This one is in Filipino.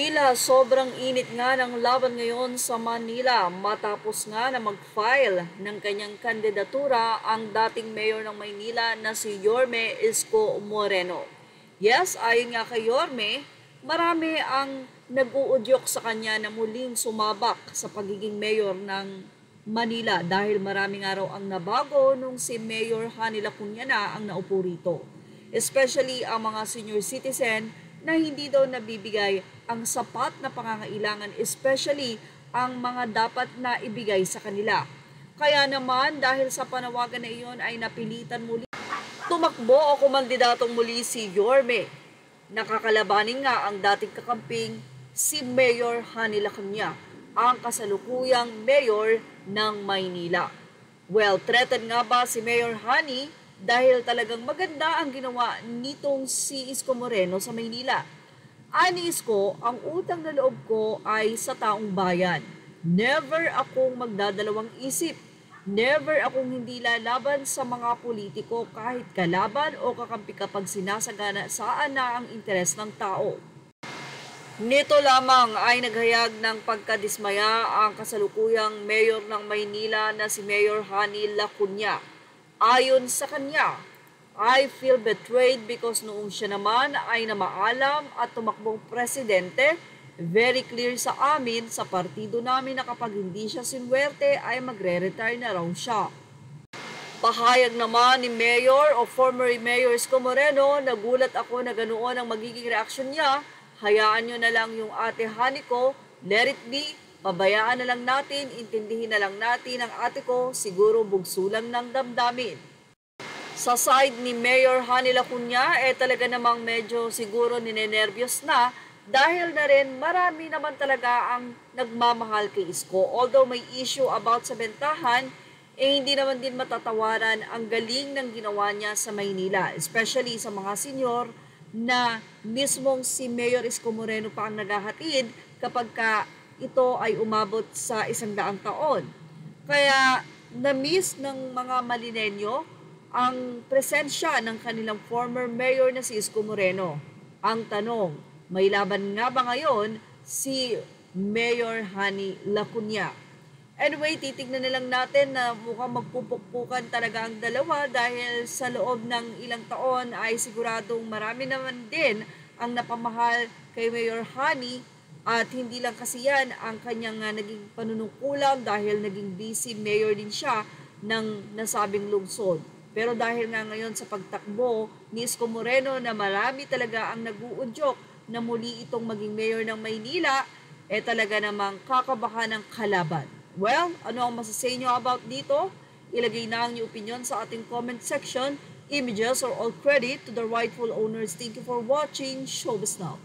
Tila sobrang init nga ng laban ngayon sa Manila matapos nga na mag-file ng kanyang kandidatura ang dating mayor ng Maynila na si Yorme Isko Moreno. Yes, ayon nga kay Yorme, marami ang nag-uudyok sa kanya na muling sumabak sa pagiging mayor ng Manila dahil maraming araw ang nabago nung si Mayor Hani Lacuna na ang naupo rito. Especially ang mga senior citizen na hindi daw nabibigay ang sapat na pangangailangan, especially ang mga dapat na ibigay sa kanila. Kaya naman dahil sa panawagan na iyon ay napilitan muli tumakbo o kumandidatong muli si Yorme. Nakakalabanin nga ang dating kakamping si Mayor Hani Lacuna, ang kasalukuyang mayor ng Maynila. Well, threatened nga ba si Mayor Hani dahil talagang maganda ang ginawa nitong si Isko Moreno sa Maynila? Ani Isko, ang utang na loob ko ay sa taong bayan. Never akong magdadalawang isip. Never akong hindi lalaban sa mga politiko kahit kalaban o kakampi kapag sinasagana saan na ang interes ng tao. Nito lamang ay naghayag ng pagkadismaya ang kasalukuyang mayor ng Maynila na si Mayor Hani Lacuna. Ayon sa kanya, I feel betrayed because noong siya naman ay namaalam at tumakbong presidente, very clear sa amin sa partido namin na kapag hindi siya sinwerte ay magre-retire na raw siya. Pahayag naman ni Mayor o former Mayor Isko Moreno, nagulat ako na ganoon ang magiging reaksyon niya. Hayaan nyo na lang yung ate Hani ko, let it be, pabayaan na lang natin, intindihin na lang natin ang ate ko, siguro bugso lang ng damdamin. Sa side ni Mayor Hani Lacuna, talaga namang medyo siguro ninenervyos na dahil na rin marami naman talaga ang nagmamahal kay Isko. Although may issue about sa bentahan, hindi naman din matatawaran ang galing ng ginawa niya sa Maynila, especially sa mga senior na mismong si Mayor Isko Moreno pa ang naghahatid kapag ito ay umabot sa 100 taon. Kaya na-miss ng mga Malinenyo ang presensya ng kanilang former mayor na si Isko Moreno. Ang tanong, may laban nga ba ngayon si Mayor Hani Lacuna? Anyway, titignan na lang natin na mukhang magpupukpukan talaga ang dalawa dahil sa loob ng ilang taon ay siguradong marami naman din ang napamahal kay Mayor Hani at hindi lang kasi yan ang kanyang naging panunungkulan dahil naging busy mayor din siya ng nasabing lungsod. Pero dahil nga ngayon sa pagtakbo ni Isko Moreno na marami talaga ang nag-uudyok na muli itong maging mayor ng Maynila, talaga namang kakabahan ng kalaban. Well, ano ang masasay nyo about dito? Ilagay na ang inyong opinion sa ating comment section. Images or all credit to the rightful owners. Thank you for watching Showbiz Now.